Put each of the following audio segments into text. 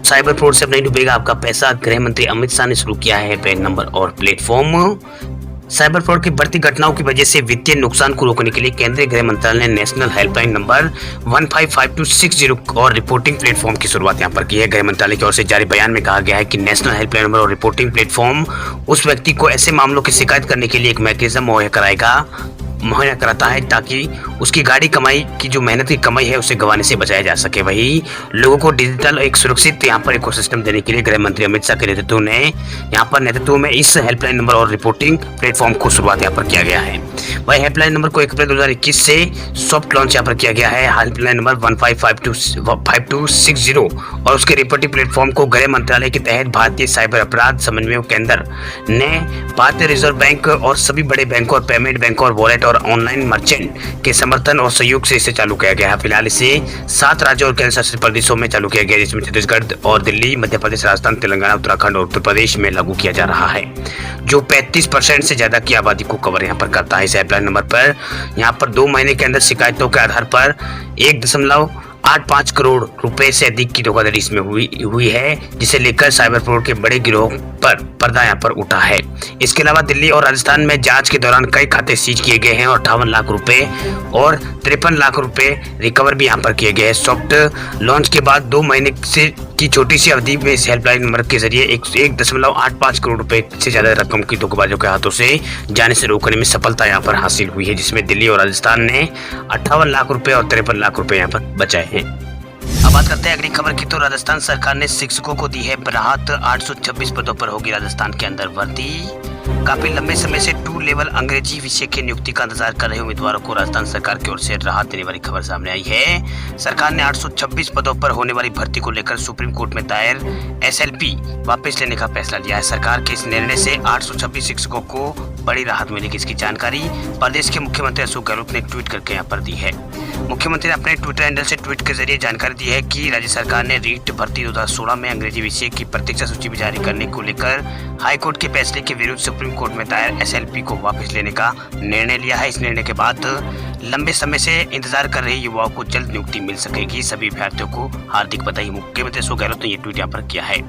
Cyber fraud से अब नहीं डूबेगा आपका पैसा। गृह मंत्री अमित शाह ने शुरू किया है बैंक नंबर और प्लेटफॉर्म। साइबर फ्रॉड की बढ़ती घटनाओं की वजह से वित्तीय नुकसान को रोकने के लिए केंद्रीय गृह मंत्रालय ने नेशनल हेल्पलाइन नंबर 155260 और रिपोर्टिंग प्लेटफॉर्म की शुरुआत यहां पर की है। गृह मंत्रालय की ओर से जारी बयान में कहा गया है कि नेशनल हेल्पलाइन नंबर और रिपोर्टिंग प्लेटफॉर्म उस व्यक्ति को ऐसे मामलों की शिकायत करने के लिए एक मैकेनिज्म मुहैया कराता है ताकि उसकी गाड़ी कमाई की जो मेहनत की कमाई है उसे गंवाने से बचाया जा सके। वही लोगों को डिजिटल एक सुरक्षित यहाँ पर इकोसिस्टम देने के लिए गृह मंत्री अमित शाह के नेतृत्व में इस हेल्पलाइन नंबर और रिपोर्टिंग प्लेटफॉर्म को शुरुआत यहाँ पर किया गया है। वही हेल्पलाइन नंबर को 1 अप्रैल 2021 से सॉफ्ट लॉन्च यहाँ पर किया गया है। हेल्पलाइन नंबर 155260 और उसके रिपोर्टिंग प्लेटफॉर्म को गृह मंत्रालय के तहत भारतीय साइबर अपराध समन्वय केंद्र ने भारतीय रिजर्व बैंक और सभी बड़े बैंकों और पेमेंट बैंक और वॉलेट और ऑनलाइन मर्चेंट के समर्थन और सहयोग से इसे चालू किया गया है। फिलहाल इसे 7 राज्यों और केंद्र शासित प्रदेशों में चालू किया गया, जिसमें छत्तीसगढ़ और दिल्ली, मध्य प्रदेश, राजस्थान, तेलंगाना, उत्तराखंड और उत्तर प्रदेश में लागू किया जा रहा है, जो 35% से ज्यादा की आबादी को कवर यहाँ पर करता है। इस हेल्पलाइन नंबर पर यहाँ पर 2 महीने के अंदर शिकायतों के आधार पर 1.85 करोड़ रुपए से अधिक की धोखाधड़ी इसमें हुई है, जिसे लेकर साइबर फ्रॉड के बड़े गिरोह पर पर्दा यहाँ पर उठा है। इसके अलावा दिल्ली और राजस्थान में जांच के दौरान कई खाते सीज किए गए हैं और 58 लाख रुपए और 53 लाख रुपए रिकवर भी यहाँ पर किए गए हैं। सॉफ्ट लॉन्च के बाद 2 महीने से की छोटी सी अवधि में इस हेल्पलाइन नंबर के जरिए 1.85 करोड़ रुपए से ज्यादा रकम की धोखेबाजों के हाथों से जाने से रोकने में सफलता यहाँ पर हासिल हुई है, जिसमें दिल्ली और राजस्थान ने 58 लाख रुपए और 53 लाख रुपए यहाँ पर बचाए हैं। अब बात करते हैं अगली खबर की, तो राजस्थान सरकार ने शिक्षकों को दी है राहत। 826 पदों पर होगी राजस्थान के अंदर भर्ती। काफी लंबे समय से 2 लेवल अंग्रेजी विषय की नियुक्ति का इंतजार कर रहे उम्मीदवारों को राजस्थान सरकार की ओर से राहत देने वाली खबर सामने आई है। सरकार ने 826 पदों पर होने वाली भर्ती को लेकर सुप्रीम कोर्ट में दायर SLP वापस लेने का फैसला लिया है। सरकार के इस निर्णय से 826 शिक्षकों को बड़ी राहत मिलेगी। इसकी जानकारी प्रदेश के मुख्यमंत्री अशोक गहलोत ने ट्वीट करके यहाँ पर दी है। मुख्यमंत्री ने अपने ट्विटर हैंडल से ट्वीट के जरिए जानकारी दी है कि राज्य सरकार ने रीट भर्ती 2016 में अंग्रेजी विषय की प्रतीक्षा सूची जारी करने को लेकर हाईकोर्ट के फैसले के विरुद्ध सुप्रीम कोर्ट में दायर SLP को वापस लेने का निर्णय लिया है। इस निर्णय के बाद लंबे समय से इंतजार कर रहे युवाओं को जल्द नियुक्ति मिल सकेगी। सभी अभ्यर्थियों को हार्दिक बधाई। मुख्यमंत्री अशोक गहलोत ने ये ट्वीट यहाँ पर किया है।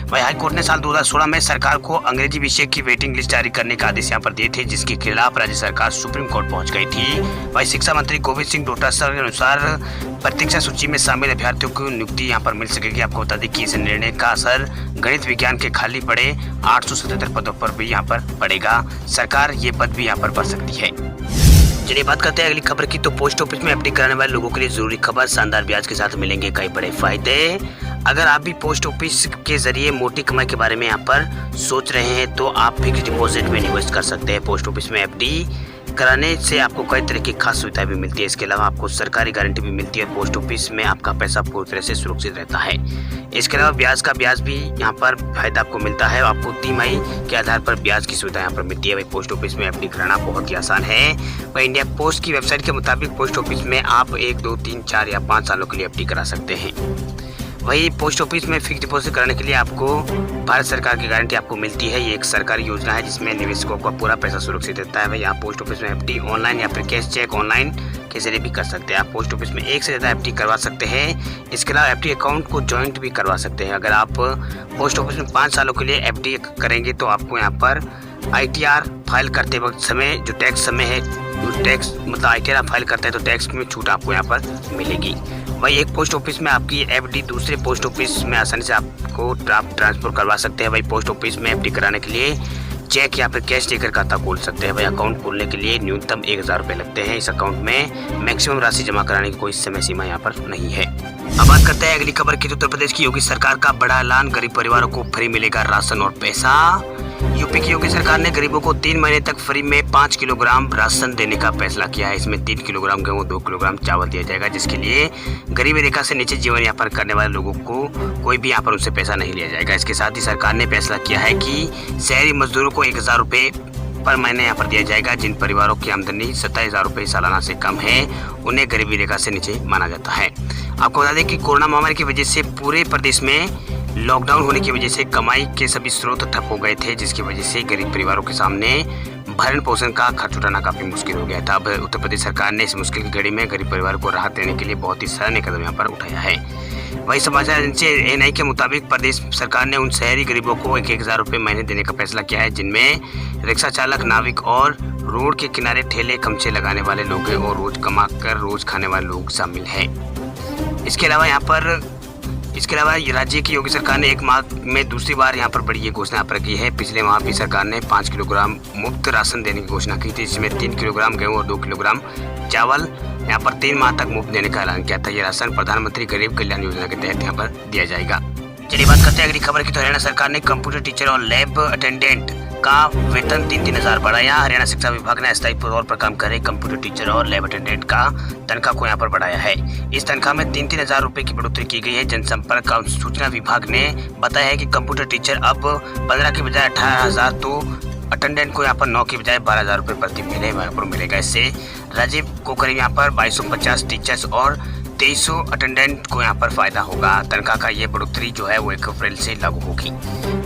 वही हाईकोर्ट ने साल 2016 में सरकार को अंग्रेजी विषय की वेटिंग लिस्ट जारी करने का आदेश यहाँ पर दिए थे, जिसके खिलाफ राज्य सरकार सुप्रीम कोर्ट पहुंच गई थी। वही शिक्षा मंत्री गोविंद सिंह डोटासरा के अनुसार प्रतीक्षा सूची में शामिल अभ्यर्थियों को नियुक्ति यहाँ पर मिल सकेगी। आपको बता दें कि इस निर्णय का असर गणित विज्ञान के खाली पड़े 877 पदों पर भी यहाँ पर पड़ेगा। सरकार ये पद भी यहाँ पर भर सकती है। चलिए बात करते हैं अगली खबर की, तो पोस्ट ऑफिस में एफडी कराने वाले लोगों के लिए जरूरी खबर। शानदार ब्याज के साथ मिलेंगे कई बड़े फायदे। अगर आप भी पोस्ट ऑफिस के जरिए मोटी कमाई के बारे में यहाँ पर सोच रहे हैं तो आप फिक्स डिपॉजिट में निवेश कर सकते हैं। पोस्ट ऑफिस में एफडी कराने से आपको कई तरह की खास सुविधाएं भी मिलती है। इसके अलावा आपको सरकारी गारंटी भी मिलती है। पोस्ट ऑफिस में आपका पैसा पूरी तरह से सुरक्षित रहता है। इसके अलावा ब्याज भी यहाँ पर फायदा आपको मिलता है। आपको तिमाही के आधार पर ब्याज की सुविधा यहाँ पर मिलती है। वही पोस्ट ऑफिस में एफडी कराना बहुत ही आसान है। वही इंडिया पोस्ट की वेबसाइट के मुताबिक पोस्ट ऑफिस में आप 1, 2, 3, 4 या 5 सालों के लिए एफडी करा सकते हैं। वही पोस्ट ऑफिस में फिक्स डिपॉजिट कराने के लिए आपको भारत सरकार की गारंटी आपको मिलती है। ये एक सरकारी योजना है जिसमें निवेशकों का पूरा पैसा सुरक्षित रहता है। वही आप पोस्ट ऑफिस में एफडी ऑनलाइन या फिर कैश चेक ऑनलाइन के जरिए भी कर सकते हैं। आप पोस्ट ऑफिस में एक से ज़्यादा एफडी करवा सकते हैं। इसके अलावा एफडी अकाउंट को जॉइंट भी करवा सकते हैं। अगर आप पोस्ट ऑफिस में 5 सालों के लिए एफडी करेंगे तो आपको यहाँ पर ITR फाइल करते वक्त समय जो टैक्स समय है, जो टैक्स मतलब ITR फाइल करते हैं तो टैक्स में छूट आपको यहाँ पर मिलेगी। वही एक पोस्ट ऑफिस में आपकी एफडी दूसरे पोस्ट ऑफिस में आसानी से आपको ट्रांसफर करवा सकते हैं। वही पोस्ट ऑफिस में एफडी कराने के लिए चेक या फिर कैश लेकर खाता खोल सकते हैं। वही अकाउंट खोलने के लिए न्यूनतम 1000 रुपये लगते हैं। इस अकाउंट में मैक्सिमम राशि जमा कराने की कोई समय सीमा यहाँ पर नहीं है। अब बात करते हैं अगली खबर की, उत्तर प्रदेश की योगी सरकार का बड़ा ऐलान। गरीब परिवारों को फ्री मिलेगा राशन और पैसा। यूपी की योगी सरकार ने गरीबों को 3 महीने तक फ्री में 5 किलोग्राम राशन देने का फैसला किया है। इसमें 3 किलोग्राम गेहूँ, 2 किलोग्राम चावल दिया जाएगा, जिसके लिए गरीबी रेखा से नीचे जीवन यापन करने वाले लोगों को कोई भी यहाँ पर उनसे पैसा नहीं लिया जाएगा। इसके साथ ही सरकार ने फैसला किया है कि शहरी मजदूरों को 1000 रुपये पर महीने यहाँ पर दिया जाएगा। जिन परिवारों की आमदनी 27,000 रुपये सालाना से कम है उन्हें गरीबी रेखा से नीचे माना जाता है। आपको बता दें कि कोरोना महामारी की वजह से पूरे प्रदेश में लॉकडाउन होने की वजह से कमाई के सभी स्रोत ठप हो गए थे, जिसकी वजह से गरीब परिवारों के सामने भरण पोषण का खर्च उठाना काफी मुश्किल हो गया था। अब उत्तर प्रदेश सरकार ने इस मुश्किल की घड़ी में गरीब परिवार को राहत देने के लिए बहुत ही सराहनीय कदम यहाँ पर उठाया है। वही समाचार एजेंसी एएनआई के मुताबिक प्रदेश सरकार ने उन शहरी गरीबों को 1,000 रुपये महीने देने का फैसला किया है, जिनमें रिक्शा चालक, नाविक और रोड के किनारे ठेले खमचे लगाने वाले लोग और रोज कमा कर रोज खाने वाले लोग शामिल हैं। इसके अलावा राज्य की योगी सरकार ने एक माह में दूसरी बार यहाँ पर बड़ी ये घोषणा यहाँ पर की है। पिछले माह भी सरकार ने 5 किलोग्राम मुफ्त राशन देने की घोषणा की थी, जिसमें 3 किलोग्राम गेहूँ और 2 किलोग्राम चावल यहाँ पर 3 माह तक मुफ्त देने का ऐलान किया था। ये राशन प्रधानमंत्री गरीब कल्याण योजना के तहत यहाँ पर दिया जाएगा। चलिए बात करते हैं अगली खबर की। तो हरियाणा सरकार ने कंप्यूटर टीचर और लैब अटेंडेंट का वेतन 3-3 हज़ार बढ़ाया। हरियाणा शिक्षा विभाग ने अस्थायी तौर पर काम कर रहे कंप्यूटर टीचर और लैब अटेंडेंट का तनख्वाह को यहाँ पर बढ़ाया है। इस तनख्वाह में 3-3 हज़ार रुपये की बढ़ोतरी की गई है। जनसंपर्क और सूचना विभाग ने बताया है कि कंप्यूटर टीचर अब 15 के बजाय 18,000, तो अटेंडेंट को यहाँ पर 9 के बजाय 12,000 रुपये प्रति महीने यहाँ पर मिलेगा। इससे राज्य को करीब यहाँ पर 2250 टीचर्स और 2300 अटेंडेंट को यहाँ पर फायदा होगा। तनख्वाह का ये बढ़ोतरी जो है वो 1 अप्रैल से लागू होगी।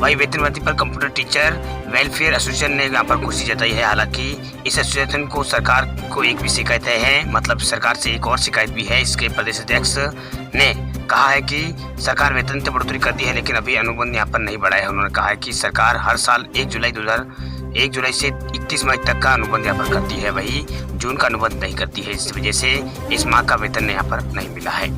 वही वेतन वृद्धि पर कंप्यूटर टीचर वेलफेयर एसोसिएशन ने यहाँ पर खुशी जताई है। हालांकि इस एसोसिएशन को सरकार को एक भी शिकायत है, मतलब सरकार से एक और शिकायत भी है। इसके प्रदेश अध्यक्ष ने कहा है कि सरकार वेतन तो बढ़ोतरी कर दी है, लेकिन अभी अनुबंध यहाँ पर नहीं बढ़ाया है। उन्होंने कहा है कि सरकार हर साल 1 जुलाई से 31 मई तक का अनुबंध यहाँ पर करती है, वही जून का अनुबंध नहीं करती है। इस वजह से इस माह का वेतन यहाँ पर नहीं मिला है।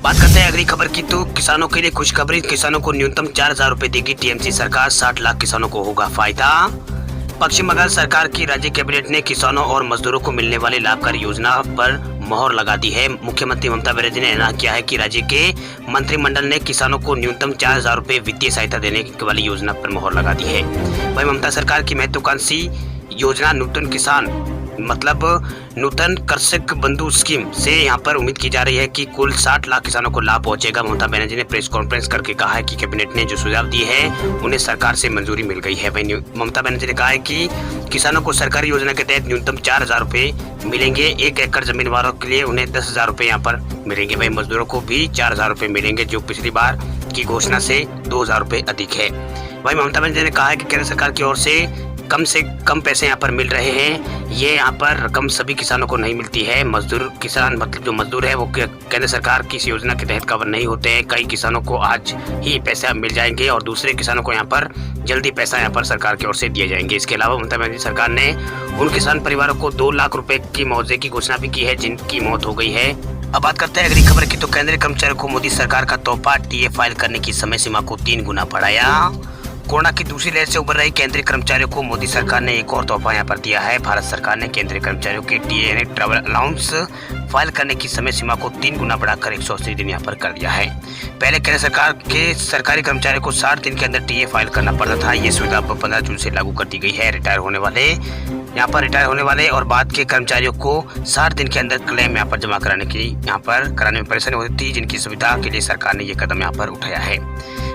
बात करते हैं अगली खबर की। तो किसानों के लिए खुशखबरी, किसानों को न्यूनतम 4,000 रुपये देगी टीएमसी सरकार, 60 लाख किसानों को होगा फायदा। पश्चिम बंगाल सरकार की राज्य कैबिनेट ने किसानों और मजदूरों को मिलने वाली लाभकारी योजना पर मोहर लगा दी है। मुख्यमंत्री ममता बनर्जी ने ऐलान किया है कि राज्य के मंत्रिमंडल ने किसानों को न्यूनतम 4,000 रुपये वित्तीय सहायता देने वाली योजना पर मोहर लगा दी है। वही ममता सरकार की महत्वाकांक्षी योजना नूतन कृषक बंधु स्कीम से यहाँ पर उम्मीद की जा रही है कि कुल 60 लाख किसानों को लाभ पहुंचेगा। ममता बनर्जी ने प्रेस कॉन्फ्रेंस करके कहा है कि कैबिनेट ने जो सुझाव दिए हैं उन्हें सरकार से मंजूरी मिल गई है। वहीं ममता बनर्जी ने कहा है कि किसानों को सरकारी योजना के तहत न्यूनतम 4,000 रुपये मिलेंगे। 1 एकड़ जमीन वालों के लिए उन्हें 10,000 रुपये यहाँ पर मिलेंगे। वहीं मजदूरों को भी 4,000 रुपये मिलेंगे, जो पिछली बार की घोषणा से 2,000 रुपये अधिक है। वहीं ममता बनर्जी ने कहा है कि केंद्र सरकार की ओर से कम पैसे यहाँ पर मिल रहे हैं। ये यहाँ पर रकम सभी किसानों को नहीं मिलती है। किसान मतलब जो मजदूर है वो केंद्र सरकार की इस योजना के तहत कवर नहीं होते हैं। कई किसानों को आज ही पैसा मिल जाएंगे और दूसरे किसानों को यहाँ पर जल्दी पैसा यहाँ पर सरकार की ओर से दिए जाएंगे। इसके अलावा ममता बनर्जी सरकार ने उन किसान परिवारों को 2 लाख रुपए की मुआवजे की घोषणा भी की है जिनकी मौत हो गई है। अब बात करते हैं अगली खबर की। तो केंद्रीय कर्मचारियों को मोदी सरकार का तोहफा, टीए फाइल करने की समय सीमा को 3 गुना बढ़ाया। कोरोना की दूसरी लहर से उभर रही केंद्रीय कर्मचारियों को मोदी सरकार ने एक और तोहफा यहाँ पर दिया है। भारत सरकार ने केंद्रीय कर्मचारियों के टीए यानी ट्रैवल अलाउंस फाइल करने की समय सीमा को 3 गुना बढ़ाकर 180 दिन यहाँ पर कर दिया है। पहले केंद्र सरकार के सरकारी कर्मचारियों को 60 दिन के अंदर टीए फाइल करना पड़ता था। ये सुविधा 15 जून से लागू कर दी गई है। रिटायर होने वाले और बाद के कर्मचारियों को 60 दिन के अंदर क्लेम यहाँ पर जमा कराने में परेशानी होती थी, जिनकी सुविधा के लिए सरकार ने ये कदम यहाँ पर उठाया है।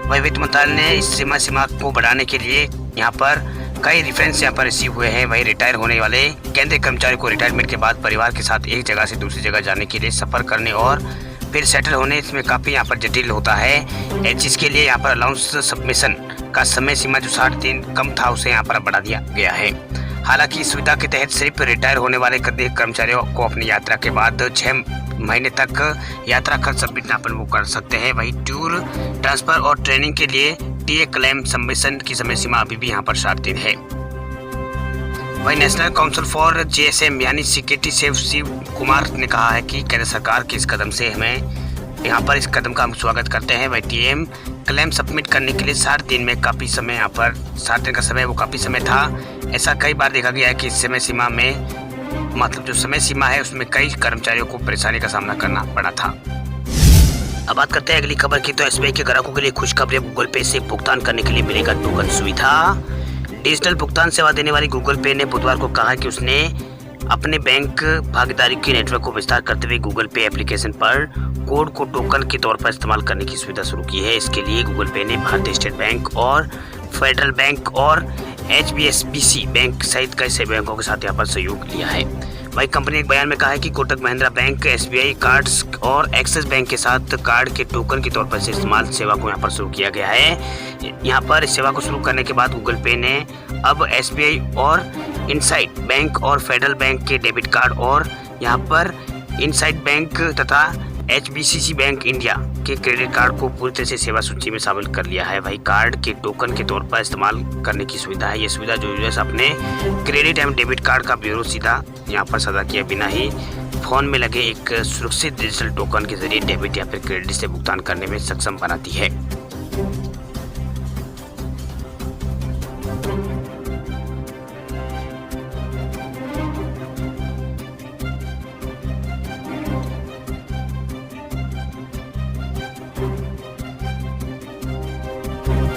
वही वित्त मंत्रालय ने इस सीमा को बढ़ाने के लिए यहाँ पर कई रेफरेंस यहाँ पर रिसीव हुए हैं। वही रिटायर होने वाले केंद्रीय कर्मचारियों को रिटायरमेंट के बाद परिवार के साथ एक जगह से दूसरी जगह जाने के लिए सफर करने और फिर सेटल होने इसमें काफ़ी यहाँ पर जटिल होता है। इसके लिए यहाँ पर अलाउंस सबमिशन का समय सीमा जो 60 दिन कम था उसे यहाँ पर बढ़ा दिया गया है। हालांकि इस सुविधा के तहत सिर्फ रिटायर होने वाले कर्मचारियों को अपनी यात्रा के बाद 6 महीने तक यात्रा खर्च सबमिट अपन वो कर सकते हैं। वही टूर, ट्रांसफर और ट्रेनिंग के लिए टीए क्लेम सबमिशन की समय सीमा अभी भी यहाँ पर 60 दिन है। वही नेशनल काउंसिल फॉर जीएसएम यानी सिक्योरिटी सेफ शिव कुमार ने कहा है कि केंद्र सरकार के इस कदम से इस कदम का हम स्वागत करते हैं। वही टीएम क्लेम सबमिट करने के लिए 60 दिन में काफ़ी समय यहाँ पर 60 दिन का समय वो काफ़ी समय था। ऐसा कई बार देखा गया है कि इस समय सीमा में जो समय सीमा है उसमें कई कर्मचारियों को परेशानी का सामना करना पड़ा था। अब बात करते हैं अगली खबर की। तो एसबीआई के ग्राहकों के लिए खुशखबरी, गूगल पे से भुगतान करने के लिए मिलेगा टोकन सुविधा। डिजिटल भुगतान सेवा देने वाली गूगल पे ने बुधवार को कहा कि उसने अपने बैंक भागीदारी के नेटवर्क को विस्तार करते हुए गूगल पे एप्लीकेशन पर कोड को टोकन के तौर पर इस्तेमाल करने की सुविधा शुरू की है। इसके लिए गूगल पे ने भारतीय स्टेट बैंक और फेडरल बैंक और HSBC बैंक सहित कई बैंकों के साथ यहाँ पर सहयोग लिया है। वही कंपनी ने एक बयान में कहा है कि Kotak Mahindra bank, SBI cards और एक्सिस बैंक के साथ कार्ड के टोकन के तौर पर इस्तेमाल सेवा को यहाँ पर शुरू किया गया है। यहाँ पर इस सेवा को शुरू करने के बाद गूगल पे ने अब SBI और इनसाइड बैंक और फेडरल बैंक के डेबिट कार्ड और यहाँ पर इनसाइड बैंक तथा HSBC बैंक इंडिया के क्रेडिट कार्ड को पूरी तरह से सेवा सूची में शामिल कर लिया है। वही कार्ड के टोकन के तौर पर इस्तेमाल करने की सुविधा है। ये सुविधा जो यूजर्स अपने क्रेडिट एवं डेबिट कार्ड का ब्योरो सीधा यहाँ पर साझा किए बिना ही फोन में लगे एक सुरक्षित डिजिटल टोकन के जरिए डेबिट या फिर क्रेडिट से भुगतान करने में सक्षम बनाती है।